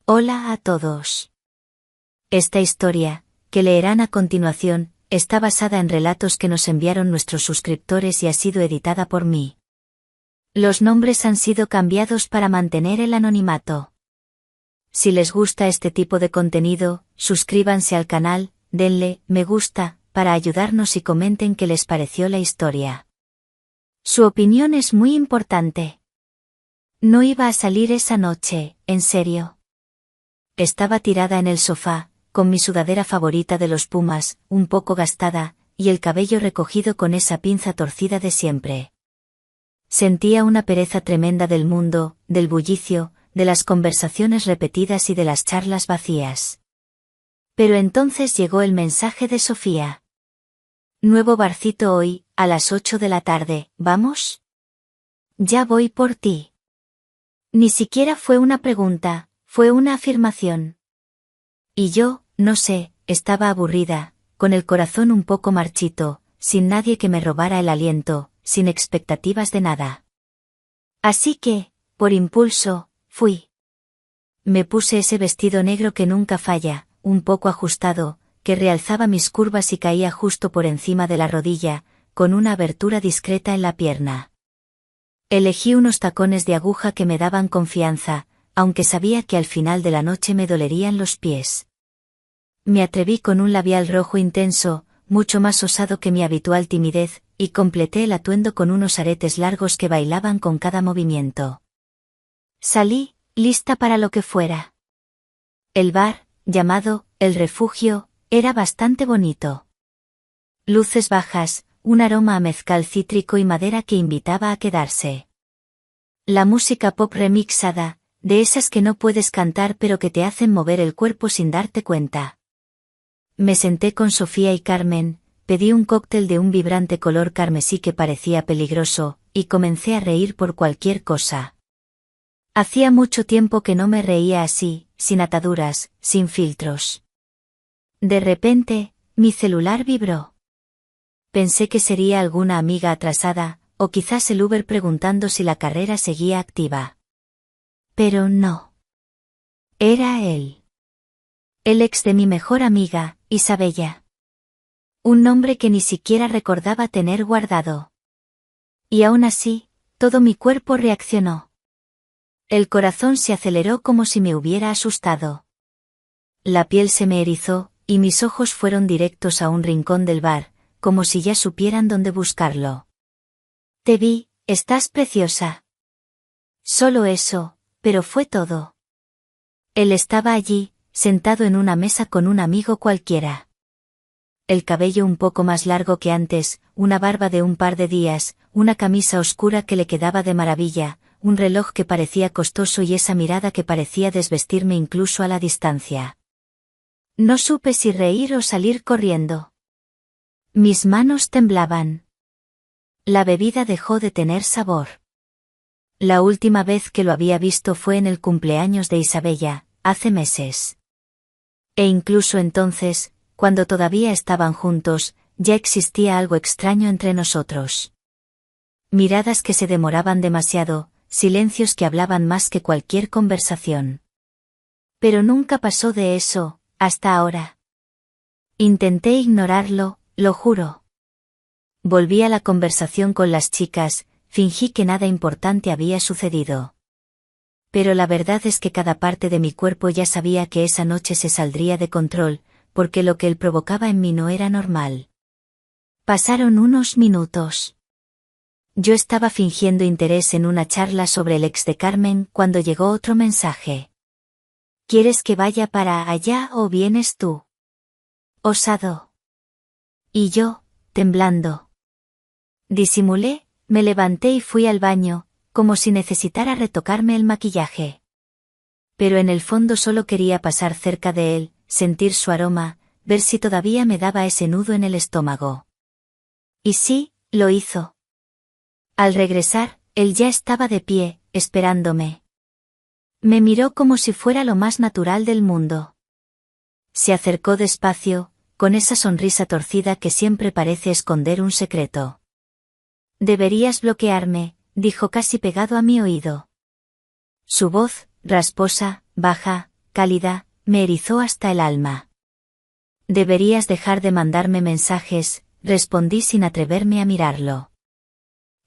Hola a todos. Esta historia, que leerán a continuación, está basada en relatos que nos enviaron nuestros suscriptores y ha sido editada por mí. Los nombres han sido cambiados para mantener el anonimato. Si les gusta este tipo de contenido, suscríbanse al canal, denle me gusta, para ayudarnos y comenten qué les pareció la historia. Su opinión es muy importante. No iba a salir esa noche, en serio. Estaba tirada en el sofá, con mi sudadera favorita de los Pumas, un poco gastada, y el cabello recogido con esa pinza torcida de siempre. Sentía una pereza tremenda del mundo, del bullicio, de las conversaciones repetidas y de las charlas vacías. Pero entonces llegó el mensaje de Sofía. Nuevo barcito hoy, a las 8 de la tarde, ¿vamos? Ya voy por ti. Ni siquiera fue una pregunta, fue una afirmación. Y yo, no sé, estaba aburrida, con el corazón un poco marchito, sin nadie que me robara el aliento, sin expectativas de nada. Así que, por impulso, fui. Me puse ese vestido negro que nunca falla, un poco ajustado, que realzaba mis curvas y caía justo por encima de la rodilla, con una abertura discreta en la pierna. Elegí unos tacones de aguja que me daban confianza, aunque sabía que al final de la noche me dolerían los pies. Me atreví con un labial rojo intenso, mucho más osado que mi habitual timidez, y completé el atuendo con unos aretes largos que bailaban con cada movimiento. Salí, lista para lo que fuera. El bar, llamado El Refugio, era bastante bonito. Luces bajas, un aroma a mezcal cítrico y madera que invitaba a quedarse. La música pop remixada, de esas que no puedes cantar pero que te hacen mover el cuerpo sin darte cuenta. Me senté con Sofía y Carmen, pedí un cóctel de un vibrante color carmesí que parecía peligroso, y comencé a reír por cualquier cosa. Hacía mucho tiempo que no me reía así, sin ataduras, sin filtros. De repente, mi celular vibró. Pensé que sería alguna amiga atrasada, o quizás el Uber preguntando si la carrera seguía activa. Pero no. Era él. El ex de mi mejor amiga, Isabella. Un nombre que ni siquiera recordaba tener guardado. Y aún así, todo mi cuerpo reaccionó. El corazón se aceleró como si me hubiera asustado. La piel se me erizó, y mis ojos fueron directos a un rincón del bar, como si ya supieran dónde buscarlo. Te vi, estás preciosa. Solo eso, pero fue todo. Él estaba allí, sentado en una mesa con un amigo cualquiera. El cabello un poco más largo que antes, una barba de un par de días, una camisa oscura que le quedaba de maravilla, un reloj que parecía costoso y esa mirada que parecía desvestirme incluso a la distancia. No supe si reír o salir corriendo. Mis manos temblaban. La bebida dejó de tener sabor. La última vez que lo había visto fue en el cumpleaños de Isabella, hace meses. E incluso entonces, cuando todavía estaban juntos, ya existía algo extraño entre nosotros. Miradas que se demoraban demasiado, silencios que hablaban más que cualquier conversación. Pero nunca pasó de eso, hasta ahora. Intenté ignorarlo, lo juro. Volví a la conversación con las chicas, fingí que nada importante había sucedido. Pero la verdad es que cada parte de mi cuerpo ya sabía que esa noche se saldría de control, porque lo que él provocaba en mí no era normal. Pasaron unos minutos. Yo estaba fingiendo interés en una charla sobre el ex de Carmen cuando llegó otro mensaje. ¿Quieres que vaya para allá o vienes tú? Osado. Y yo, temblando. Disimulé, me levanté y fui al baño, como si necesitara retocarme el maquillaje. Pero en el fondo solo quería pasar cerca de él, sentir su aroma, ver si todavía me daba ese nudo en el estómago. Y sí, lo hizo. Al regresar, él ya estaba de pie, esperándome. Me miró como si fuera lo más natural del mundo. Se acercó despacio, con esa sonrisa torcida que siempre parece esconder un secreto. Deberías bloquearme, dijo casi pegado a mi oído. Su voz, rasposa, baja, cálida, me erizó hasta el alma. Deberías dejar de mandarme mensajes, respondí sin atreverme a mirarlo.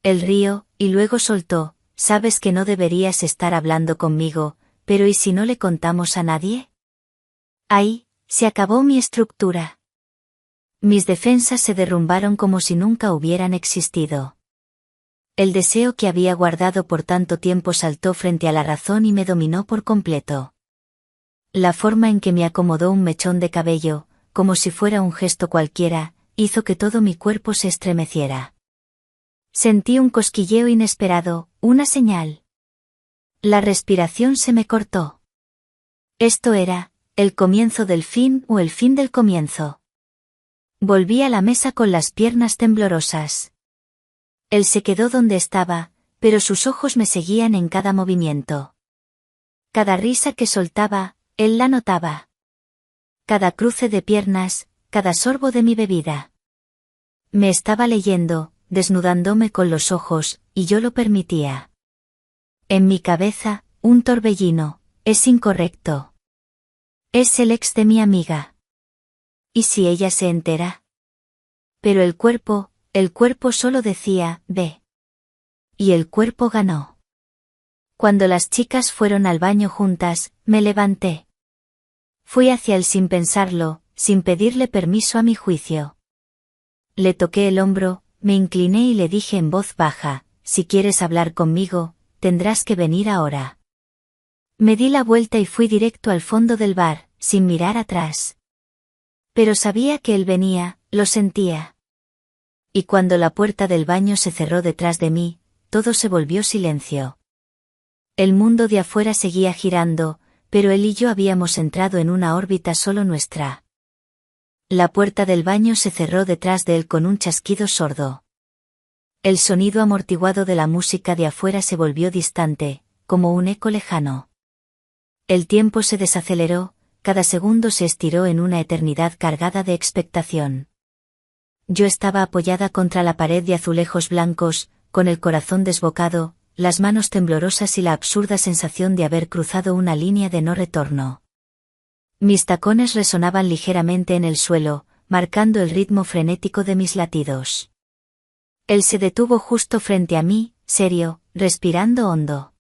Él rió, y luego soltó, sabes que no deberías estar hablando conmigo, pero ¿y si no le contamos a nadie? Ahí, se acabó mi estructura. Mis defensas se derrumbaron como si nunca hubieran existido. El deseo que había guardado por tanto tiempo saltó frente a la razón y me dominó por completo. La forma en que me acomodó un mechón de cabello, como si fuera un gesto cualquiera, hizo que todo mi cuerpo se estremeciera. Sentí un cosquilleo inesperado, una señal. La respiración se me cortó. Esto era, el comienzo del fin o el fin del comienzo. Volví a la mesa con las piernas temblorosas. Él se quedó donde estaba, pero sus ojos me seguían en cada movimiento. Cada risa que soltaba, él la notaba. Cada cruce de piernas, cada sorbo de mi bebida. Me estaba leyendo, desnudándome con los ojos, y yo lo permitía. En mi cabeza, un torbellino, es incorrecto. Es el ex de mi amiga. ¿Y si ella se entera? Pero el cuerpo solo decía, ve. Y el cuerpo ganó. Cuando las chicas fueron al baño juntas, me levanté. Fui hacia él sin pensarlo, sin pedirle permiso a mi juicio. Le toqué el hombro, me incliné y le dije en voz baja, si quieres hablar conmigo, tendrás que venir ahora. Me di la vuelta y fui directo al fondo del bar, sin mirar atrás. Pero sabía que él venía, lo sentía. Y cuando la puerta del baño se cerró detrás de mí, todo se volvió silencio. El mundo de afuera seguía girando, pero él y yo habíamos entrado en una órbita solo nuestra. La puerta del baño se cerró detrás de él con un chasquido sordo. El sonido amortiguado de la música de afuera se volvió distante, como un eco lejano. El tiempo se desaceleró, cada segundo se estiró en una eternidad cargada de expectación. Yo estaba apoyada contra la pared de azulejos blancos, con el corazón desbocado, las manos temblorosas y la absurda sensación de haber cruzado una línea de no retorno. Mis tacones resonaban ligeramente en el suelo, marcando el ritmo frenético de mis latidos. Él se detuvo justo frente a mí, serio, respirando hondo.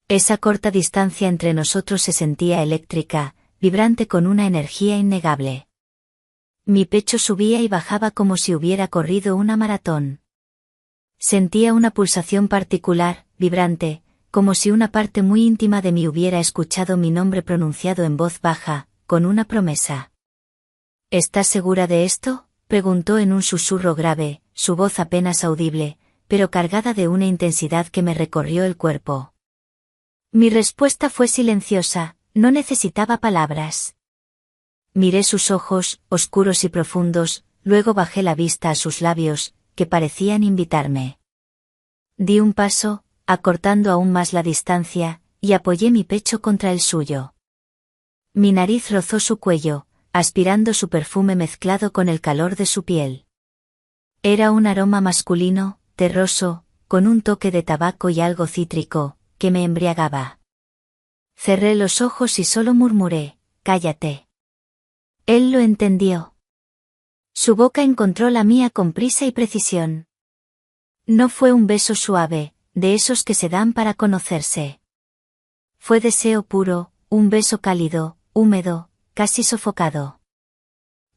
Esa corta distancia entre nosotros se sentía eléctrica, vibrante con una energía innegable. Mi pecho subía y bajaba como si hubiera corrido una maratón. Sentía una pulsación particular, vibrante, como si una parte muy íntima de mí hubiera escuchado mi nombre pronunciado en voz baja, con una promesa. ¿Estás segura de esto?, preguntó en un susurro grave, su voz apenas audible, pero cargada de una intensidad que me recorrió el cuerpo. Mi respuesta fue silenciosa, no necesitaba palabras. Miré sus ojos, oscuros y profundos, luego bajé la vista a sus labios, que parecían invitarme. Di un paso, acortando aún más la distancia, y apoyé mi pecho contra el suyo. Mi nariz rozó su cuello, aspirando su perfume mezclado con el calor de su piel. Era un aroma masculino, terroso, con un toque de tabaco y algo cítrico, que me embriagaba. Cerré los ojos y solo murmuré, cállate. Él lo entendió. Su boca encontró la mía con prisa y precisión. No fue un beso suave, de esos que se dan para conocerse. Fue deseo puro, un beso cálido, húmedo, casi sofocado.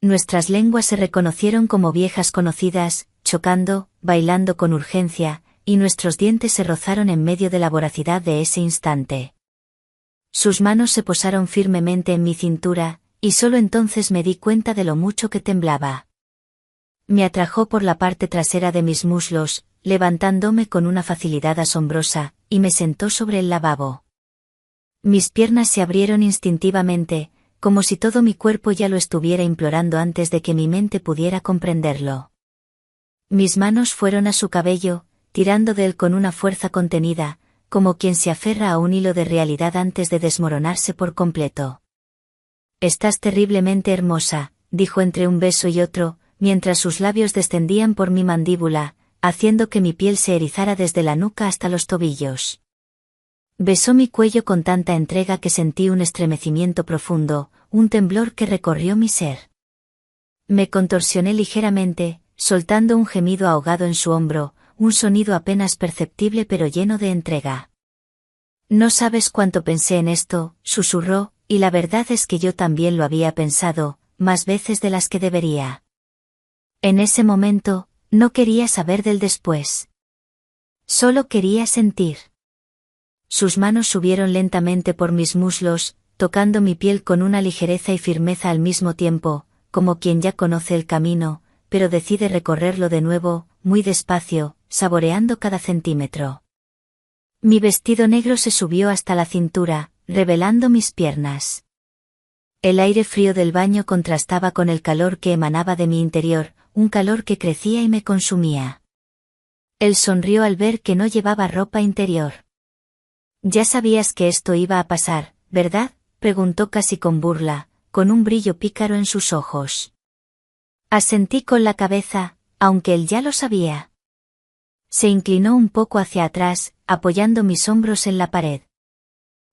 Nuestras lenguas se reconocieron como viejas conocidas, chocando, bailando con urgencia, y nuestros dientes se rozaron en medio de la voracidad de ese instante. Sus manos se posaron firmemente en mi cintura, y solo entonces me di cuenta de lo mucho que temblaba. Me atrajo por la parte trasera de mis muslos, levantándome con una facilidad asombrosa, y me sentó sobre el lavabo. Mis piernas se abrieron instintivamente, como si todo mi cuerpo ya lo estuviera implorando antes de que mi mente pudiera comprenderlo. Mis manos fueron a su cabello, tirando de él con una fuerza contenida, como quien se aferra a un hilo de realidad antes de desmoronarse por completo. Estás terriblemente hermosa, dijo entre un beso y otro, mientras sus labios descendían por mi mandíbula, haciendo que mi piel se erizara desde la nuca hasta los tobillos. Besó mi cuello con tanta entrega que sentí un estremecimiento profundo, un temblor que recorrió mi ser. Me contorsioné ligeramente, soltando un gemido ahogado en su hombro, un sonido apenas perceptible pero lleno de entrega. No sabes cuánto pensé en esto, susurró, y la verdad es que yo también lo había pensado, más veces de las que debería. En ese momento, no quería saber del después. Solo quería sentir. Sus manos subieron lentamente por mis muslos, tocando mi piel con una ligereza y firmeza al mismo tiempo, como quien ya conoce el camino, pero decide recorrerlo de nuevo, muy despacio, saboreando cada centímetro. Mi vestido negro se subió hasta la cintura, revelando mis piernas. El aire frío del baño contrastaba con el calor que emanaba de mi interior, un calor que crecía y me consumía. Él sonrió al ver que no llevaba ropa interior. Ya sabías que esto iba a pasar, ¿verdad?, preguntó casi con burla, con un brillo pícaro en sus ojos. Asentí con la cabeza, aunque él ya lo sabía. Se inclinó un poco hacia atrás, apoyando mis hombros en la pared.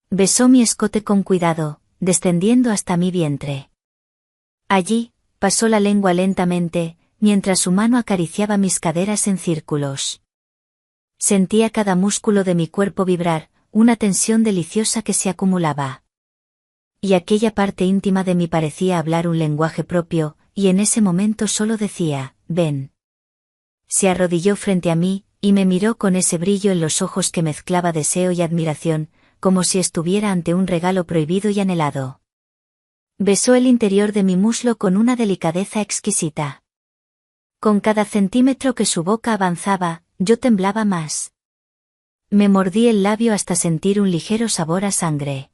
Besó mi escote con cuidado, descendiendo hasta mi vientre. Allí, pasó la lengua lentamente, mientras su mano acariciaba mis caderas en círculos. Sentía cada músculo de mi cuerpo vibrar, una tensión deliciosa que se acumulaba. Y aquella parte íntima de mí parecía hablar un lenguaje propio, y en ese momento solo decía, ven. Se arrodilló frente a mí, y me miró con ese brillo en los ojos que mezclaba deseo y admiración, como si estuviera ante un regalo prohibido y anhelado. Besó el interior de mi muslo con una delicadeza exquisita. Con cada centímetro que su boca avanzaba, yo temblaba más. Me mordí el labio hasta sentir un ligero sabor a sangre.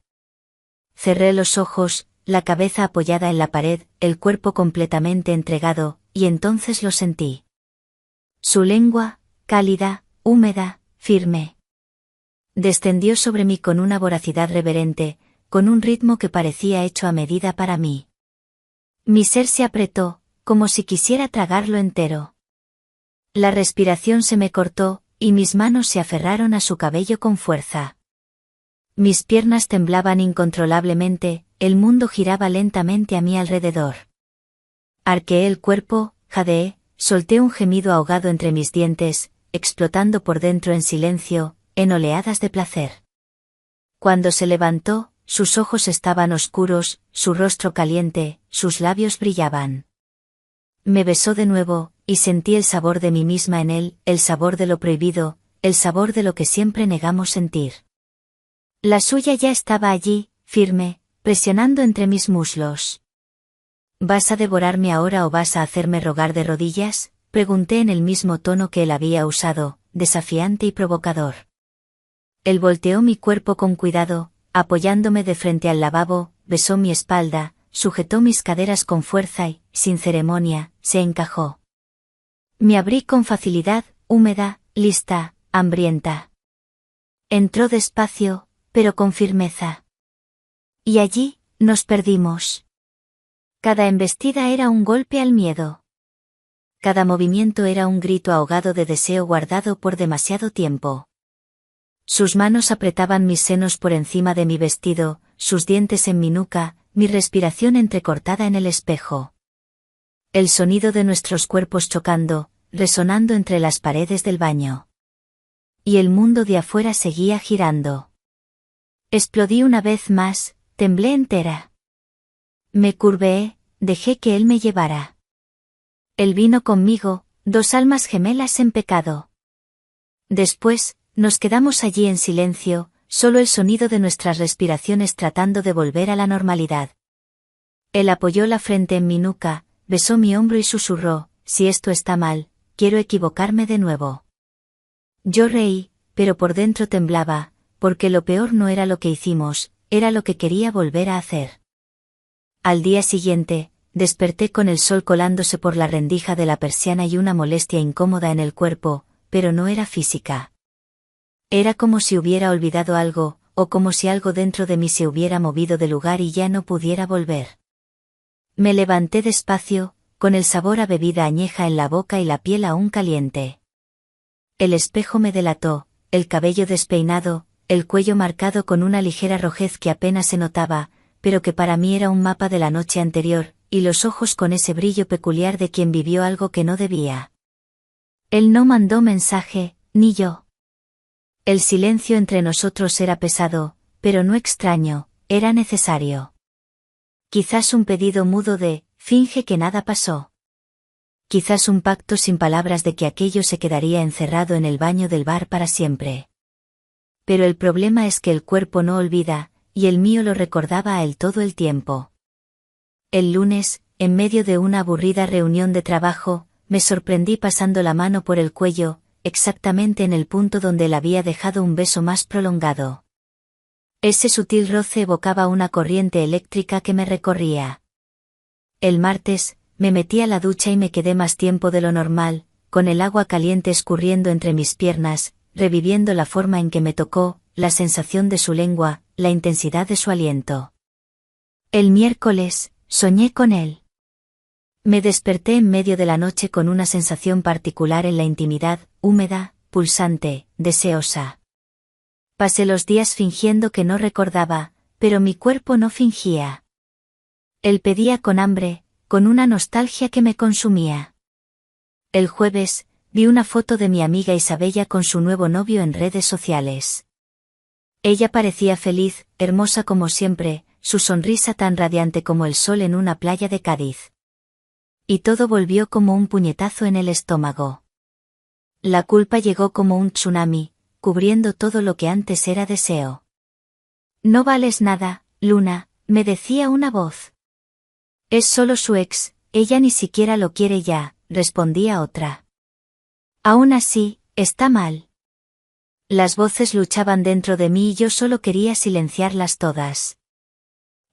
Cerré los ojos, la cabeza apoyada en la pared, el cuerpo completamente entregado, y entonces lo sentí. Su lengua, cálida, húmeda, firme. Descendió sobre mí con una voracidad reverente, con un ritmo que parecía hecho a medida para mí. Mi ser se apretó, como si quisiera tragarlo entero. La respiración se me cortó, y mis manos se aferraron a su cabello con fuerza. Mis piernas temblaban incontrolablemente, el mundo giraba lentamente a mi alrededor. Arqueé el cuerpo, jadeé, solté un gemido ahogado entre mis dientes, explotando por dentro en silencio, en oleadas de placer. Cuando se levantó, sus ojos estaban oscuros, su rostro caliente, sus labios brillaban. Me besó de nuevo, y sentí el sabor de mí misma en él, el sabor de lo prohibido, el sabor de lo que siempre negamos sentir. La suya ya estaba allí, firme, presionando entre mis muslos. ¿Vas a devorarme ahora o vas a hacerme rogar de rodillas?, pregunté en el mismo tono que él había usado, desafiante y provocador. Él volteó mi cuerpo con cuidado, apoyándome de frente al lavabo, besó mi espalda, sujetó mis caderas con fuerza y, sin ceremonia, se encajó. Me abrí con facilidad, húmeda, lista, hambrienta. Entró despacio, pero con firmeza. Y allí, nos perdimos. Cada embestida era un golpe al miedo. Cada movimiento era un grito ahogado de deseo guardado por demasiado tiempo. Sus manos apretaban mis senos por encima de mi vestido, sus dientes en mi nuca, mi respiración entrecortada en el espejo. El sonido de nuestros cuerpos chocando, resonando entre las paredes del baño. Y el mundo de afuera seguía girando. Explodí una vez más, temblé entera. Me curveé, dejé que él me llevara. Él vino conmigo, dos almas gemelas en pecado. Después, nos quedamos allí en silencio, solo el sonido de nuestras respiraciones tratando de volver a la normalidad. Él apoyó la frente en mi nuca, besó mi hombro y susurró, si esto está mal, quiero equivocarme de nuevo. Yo reí, pero por dentro temblaba, porque lo peor no era lo que hicimos, era lo que quería volver a hacer. Al día siguiente, desperté con el sol colándose por la rendija de la persiana y una molestia incómoda en el cuerpo, pero no era física. Era como si hubiera olvidado algo, o como si algo dentro de mí se hubiera movido de lugar y ya no pudiera volver. Me levanté despacio, con el sabor a bebida añeja en la boca y la piel aún caliente. El espejo me delató, el cabello despeinado, el cuello marcado con una ligera rojez que apenas se notaba, pero que para mí era un mapa de la noche anterior, y los ojos con ese brillo peculiar de quien vivió algo que no debía. Él no mandó mensaje, ni yo. El silencio entre nosotros era pesado, pero no extraño, era necesario. Quizás un pedido mudo de, finge que nada pasó. Quizás un pacto sin palabras de que aquello se quedaría encerrado en el baño del bar para siempre. Pero el problema es que el cuerpo no olvida, y el mío lo recordaba a él todo el tiempo. El lunes, en medio de una aburrida reunión de trabajo, me sorprendí pasando la mano por el cuello, exactamente en el punto donde él había dejado un beso más prolongado. Ese sutil roce evocaba una corriente eléctrica que me recorría. El martes, me metí a la ducha y me quedé más tiempo de lo normal, con el agua caliente escurriendo entre mis piernas, reviviendo la forma en que me tocó, la sensación de su lengua, la intensidad de su aliento. El miércoles, soñé con él. Me desperté en medio de la noche con una sensación particular en la intimidad, húmeda, pulsante, deseosa. Pasé los días fingiendo que no recordaba, pero mi cuerpo no fingía. Él pedía con hambre, con una nostalgia que me consumía. El jueves, vi una foto de mi amiga Isabella con su nuevo novio en redes sociales. Ella parecía feliz, hermosa como siempre, su sonrisa tan radiante como el sol en una playa de Cádiz. Y todo volvió como un puñetazo en el estómago. La culpa llegó como un tsunami, cubriendo todo lo que antes era deseo. No vales nada, Luna, me decía una voz. Es solo su ex, ella ni siquiera lo quiere ya, respondía otra. Aún así, está mal. Las voces luchaban dentro de mí y yo solo quería silenciarlas todas.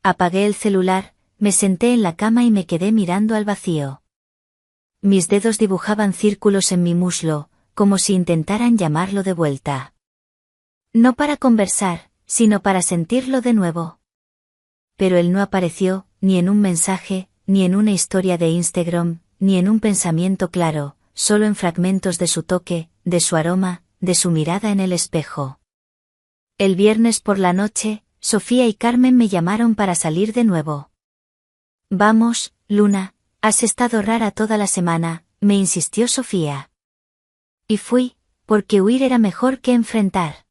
Apagué el celular, me senté en la cama y me quedé mirando al vacío. Mis dedos dibujaban círculos en mi muslo, como si intentaran llamarlo de vuelta. No para conversar, sino para sentirlo de nuevo. Pero él no apareció, ni en un mensaje, ni en una historia de Instagram, ni en un pensamiento claro, solo en fragmentos de su toque, de su aroma, de su mirada en el espejo. El viernes por la noche, Sofía y Carmen me llamaron para salir de nuevo. Vamos, Luna, has estado rara toda la semana, me insistió Sofía. Y fui, porque huir era mejor que enfrentar.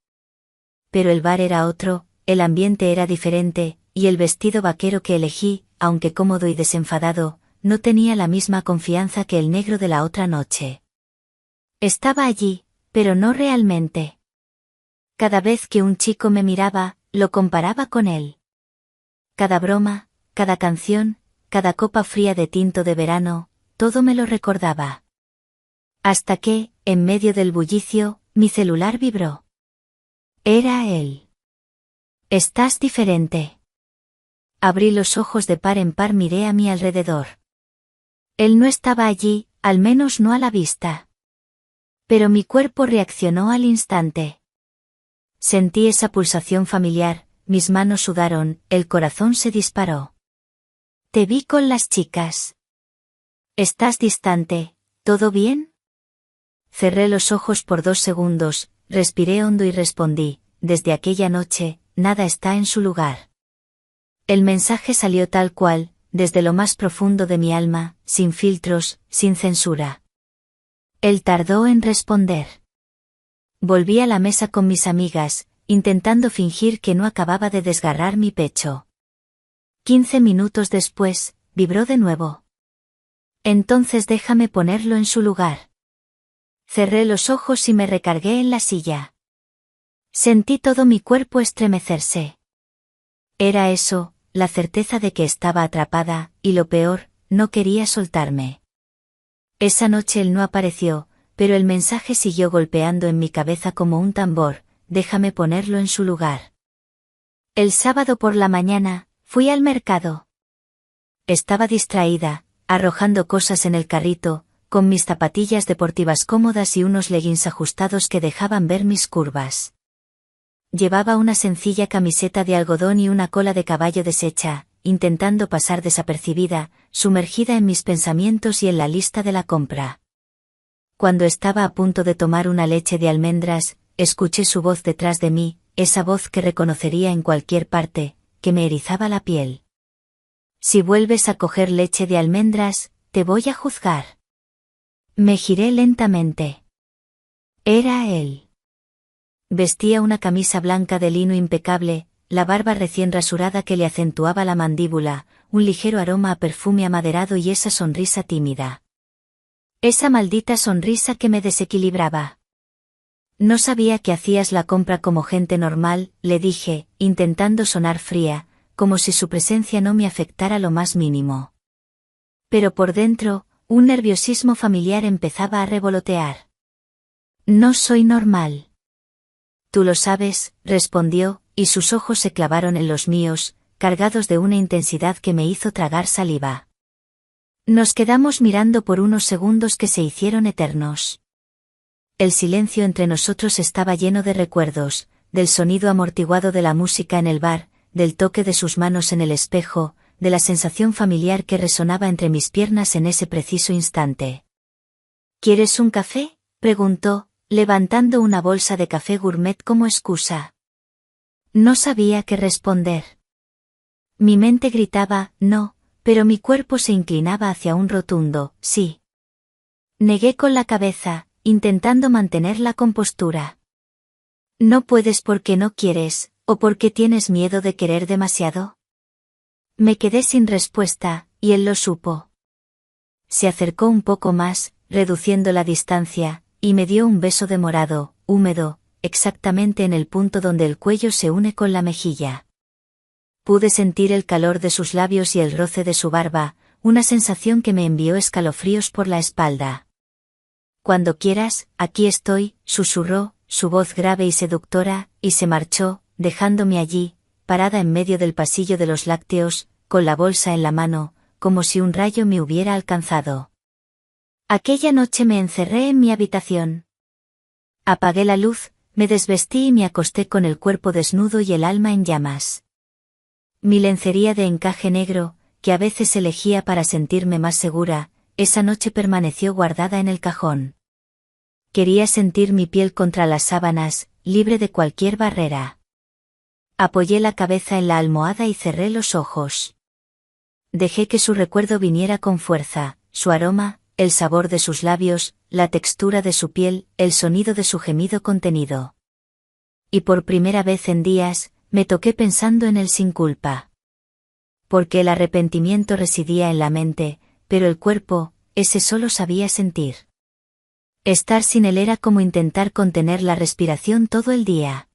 Pero el bar era otro, el ambiente era diferente, y el vestido vaquero que elegí, aunque cómodo y desenfadado, no tenía la misma confianza que el negro de la otra noche. Estaba allí, pero no realmente. Cada vez que un chico me miraba, lo comparaba con él. Cada broma, cada canción, cada copa fría de tinto de verano, todo me lo recordaba. Hasta que, en medio del bullicio, mi celular vibró. Era él. Estás diferente. Abrí los ojos de par en par, miré a mi alrededor. Él no estaba allí, al menos no a la vista. Pero mi cuerpo reaccionó al instante. Sentí esa pulsación familiar, mis manos sudaron, el corazón se disparó. Te vi con las chicas. ¿Estás distante? ¿Todo bien? Cerré los ojos por 2 segundos, respiré hondo y respondí, desde aquella noche, nada está en su lugar. El mensaje salió tal cual, desde lo más profundo de mi alma, sin filtros, sin censura. Él tardó en responder. Volví a la mesa con mis amigas, intentando fingir que no acababa de desgarrar mi pecho. 15 minutos después, vibró de nuevo. Entonces déjame ponerlo en su lugar. Cerré los ojos y me recargué en la silla. Sentí todo mi cuerpo estremecerse. Era eso, la certeza de que estaba atrapada, y lo peor, no quería soltarme. Esa noche él no apareció, pero el mensaje siguió golpeando en mi cabeza como un tambor, déjame ponerlo en su lugar. El sábado por la mañana, fui al mercado. Estaba distraída, arrojando cosas en el carrito, con mis zapatillas deportivas cómodas y unos leggings ajustados que dejaban ver mis curvas. Llevaba una sencilla camiseta de algodón y una cola de caballo deshecha, intentando pasar desapercibida, sumergida en mis pensamientos y en la lista de la compra. Cuando estaba a punto de tomar una leche de almendras, escuché su voz detrás de mí, esa voz que reconocería en cualquier parte, que me erizaba la piel. Si vuelves a coger leche de almendras, te voy a juzgar. Me giré lentamente. Era él. Vestía una camisa blanca de lino impecable, la barba recién rasurada que le acentuaba la mandíbula, un ligero aroma a perfume amaderado y esa sonrisa tímida. Esa maldita sonrisa que me desequilibraba. No sabía que hacías la compra como gente normal, le dije, intentando sonar fría, como si su presencia no me afectara lo más mínimo. Pero por dentro, un nerviosismo familiar empezaba a revolotear. No soy normal. Tú lo sabes, respondió, y sus ojos se clavaron en los míos, cargados de una intensidad que me hizo tragar saliva. Nos quedamos mirando por unos segundos que se hicieron eternos. El silencio entre nosotros estaba lleno de recuerdos, del sonido amortiguado de la música en el bar, del toque de sus manos en el espejo, de la sensación familiar que resonaba entre mis piernas en ese preciso instante. ¿Quieres un café?, preguntó, levantando una bolsa de café gourmet como excusa. No sabía qué responder. Mi mente gritaba, no, pero mi cuerpo se inclinaba hacia un rotundo, sí. Negué con la cabeza, intentando mantener la compostura. No puedes porque no quieres, o porque tienes miedo de querer demasiado. Me quedé sin respuesta, y él lo supo. Se acercó un poco más, reduciendo la distancia, y me dio un beso demorado, húmedo, exactamente en el punto donde el cuello se une con la mejilla. Pude sentir el calor de sus labios y el roce de su barba, una sensación que me envió escalofríos por la espalda. Cuando quieras, aquí estoy, susurró, su voz grave y seductora, y se marchó, dejándome allí, parada en medio del pasillo de los lácteos, con la bolsa en la mano, como si un rayo me hubiera alcanzado. Aquella noche me encerré en mi habitación. Apagué la luz, me desvestí y me acosté con el cuerpo desnudo y el alma en llamas. Mi lencería de encaje negro, que a veces elegía para sentirme más segura, esa noche permaneció guardada en el cajón. Quería sentir mi piel contra las sábanas, libre de cualquier barrera. Apoyé la cabeza en la almohada y cerré los ojos. Dejé que su recuerdo viniera con fuerza, su aroma, el sabor de sus labios, la textura de su piel, el sonido de su gemido contenido. Y por primera vez en días, me toqué pensando en él sin culpa. Porque el arrepentimiento residía en la mente, pero el cuerpo, ese solo sabía sentir. Estar sin él era como intentar contener la respiración todo el día.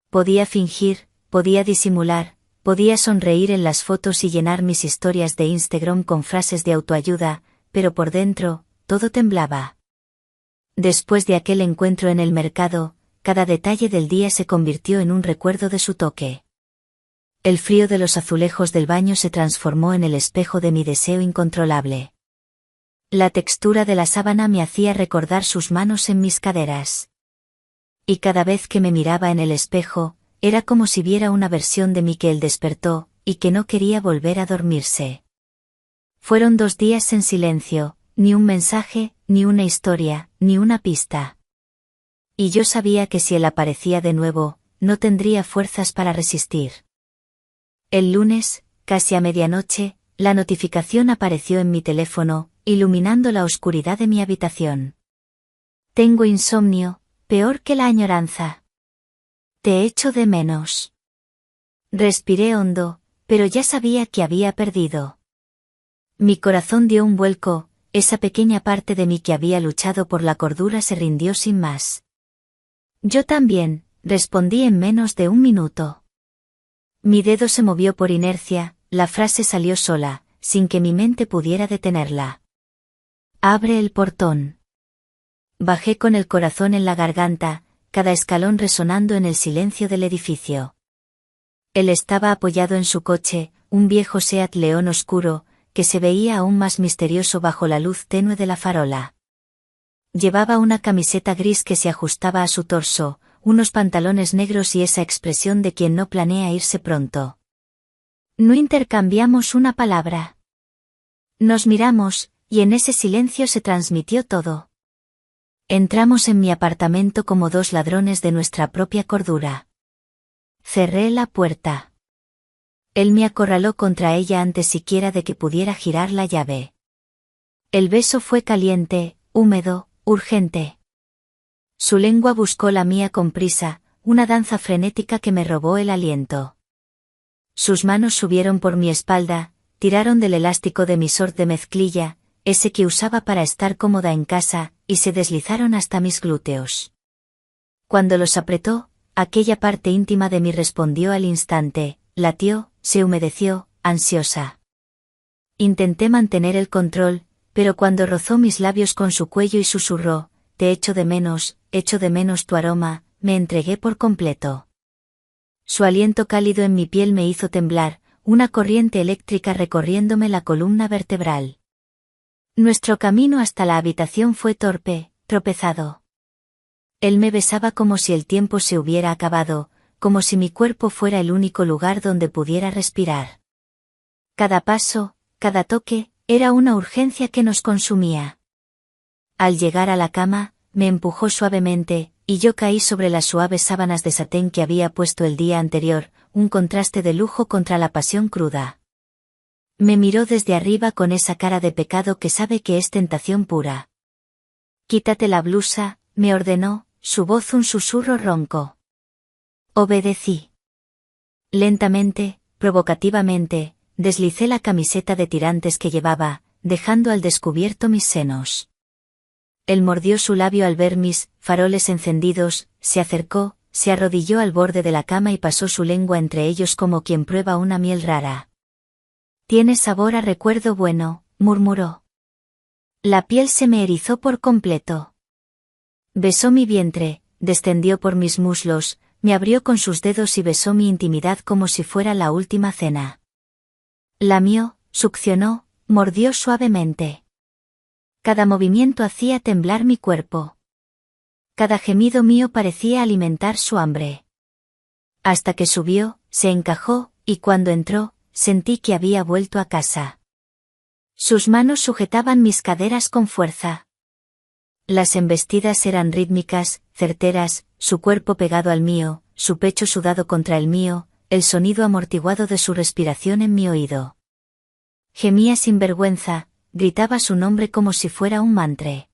Podía fingir, podía disimular, podía sonreír en las fotos y llenar mis historias de Instagram con frases de autoayuda, pero por dentro, todo temblaba. Después de aquel encuentro en el mercado, cada detalle del día se convirtió en un recuerdo de su toque. El frío de los azulejos del baño se transformó en el espejo de mi deseo incontrolable. La textura de la sábana me hacía recordar sus manos en mis caderas. Y cada vez que me miraba en el espejo, era como si viera una versión de mí que él despertó, y que no quería volver a dormirse. Fueron 2 días en silencio, ni un mensaje, ni una historia, ni una pista. Y yo sabía que si él aparecía de nuevo, no tendría fuerzas para resistir. El lunes, casi a medianoche, la notificación apareció en mi teléfono, iluminando la oscuridad de mi habitación. Tengo insomnio, peor que la añoranza. Te echo de menos. Respiré hondo, pero ya sabía que había perdido. Mi corazón dio un vuelco, esa pequeña parte de mí que había luchado por la cordura se rindió sin más. Yo también, respondí en menos de 1 minuto. Mi dedo se movió por inercia, la frase salió sola, sin que mi mente pudiera detenerla. Abre el portón. Bajé con el corazón en la garganta, cada escalón resonando en el silencio del edificio. Él estaba apoyado en su coche, un viejo Seat León oscuro, que se veía aún más misterioso bajo la luz tenue de la farola. Llevaba una camiseta gris que se ajustaba a su torso, unos pantalones negros y esa expresión de quien no planea irse pronto. No intercambiamos una palabra. Nos miramos, y en ese silencio se transmitió todo. Entramos en mi apartamento como 2 ladrones de nuestra propia cordura. Cerré la puerta. Él me acorraló contra ella antes siquiera de que pudiera girar la llave. El beso fue caliente, húmedo, urgente. Su lengua buscó la mía con prisa, una danza frenética que me robó el aliento. Sus manos subieron por mi espalda, tiraron del elástico de mi short de mezclilla, ese que usaba para estar cómoda en casa, y se deslizaron hasta mis glúteos. Cuando los apretó, aquella parte íntima de mí respondió al instante, latió, se humedeció, ansiosa. Intenté mantener el control, pero cuando rozó mis labios con su cuello y susurró, te echo de menos tu aroma, me entregué por completo. Su aliento cálido en mi piel me hizo temblar, una corriente eléctrica recorriéndome la columna vertebral. Nuestro camino hasta la habitación fue torpe, tropezado. Él me besaba como si el tiempo se hubiera acabado, como si mi cuerpo fuera el único lugar donde pudiera respirar. Cada paso, cada toque, era una urgencia que nos consumía. Al llegar a la cama, me empujó suavemente, y yo caí sobre las suaves sábanas de satén que había puesto el día anterior, un contraste de lujo contra la pasión cruda. Me miró desde arriba con esa cara de pecado que sabe que es tentación pura. Quítate la blusa, me ordenó, su voz un susurro ronco. Obedecí. Lentamente, provocativamente, deslicé la camiseta de tirantes que llevaba, dejando al descubierto mis senos. Él mordió su labio al ver mis faroles encendidos, se acercó, se arrodilló al borde de la cama y pasó su lengua entre ellos como quien prueba una miel rara. Tiene sabor a recuerdo bueno, murmuró. La piel se me erizó por completo. Besó mi vientre, descendió por mis muslos, me abrió con sus dedos y besó mi intimidad como si fuera la última cena. Lamió, succionó, mordió suavemente. Cada movimiento hacía temblar mi cuerpo. Cada gemido mío parecía alimentar su hambre. Hasta que subió, se encajó, y cuando entró, sentí que había vuelto a casa. Sus manos sujetaban mis caderas con fuerza. Las embestidas eran rítmicas, certeras, su cuerpo pegado al mío, su pecho sudado contra el mío, el sonido amortiguado de su respiración en mi oído. Gemía sin vergüenza, gritaba su nombre como si fuera un mantra.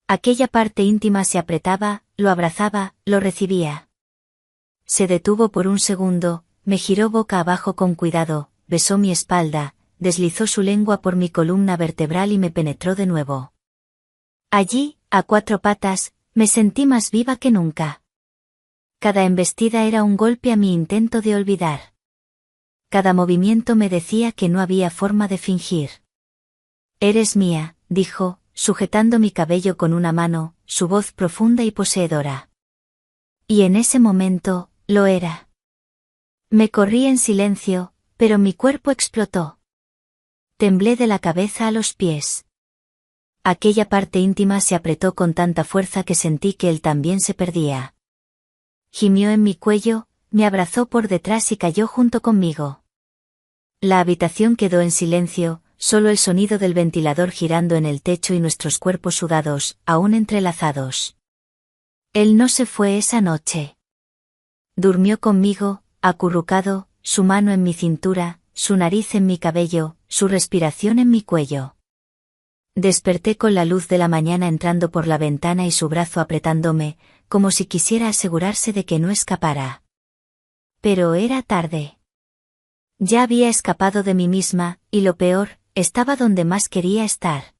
Aquella parte íntima se apretaba, lo abrazaba, lo recibía. Se detuvo por un segundo, me giró boca abajo con cuidado, besó mi espalda, deslizó su lengua por mi columna vertebral y me penetró de nuevo. Allí, a cuatro patas, me sentí más viva que nunca. Cada embestida era un golpe a mi intento de olvidar. Cada movimiento me decía que no había forma de fingir. Eres mía, dijo, sujetando mi cabello con una mano, su voz profunda y poseedora. Y en ese momento, lo era. Me corrí en silencio, pero mi cuerpo explotó. Temblé de la cabeza a los pies. Aquella parte íntima se apretó con tanta fuerza que sentí que él también se perdía. Gimió en mi cuello, me abrazó por detrás y cayó junto conmigo. La habitación quedó en silencio, solo el sonido del ventilador girando en el techo y nuestros cuerpos sudados, aún entrelazados. Él no se fue esa noche. Durmió conmigo, acurrucado, su mano en mi cintura, su nariz en mi cabello, su respiración en mi cuello. Desperté con la luz de la mañana entrando por la ventana y su brazo apretándome, como si quisiera asegurarse de que no escapara. Pero era tarde. Ya había escapado de mí misma, y lo peor, estaba donde más quería estar.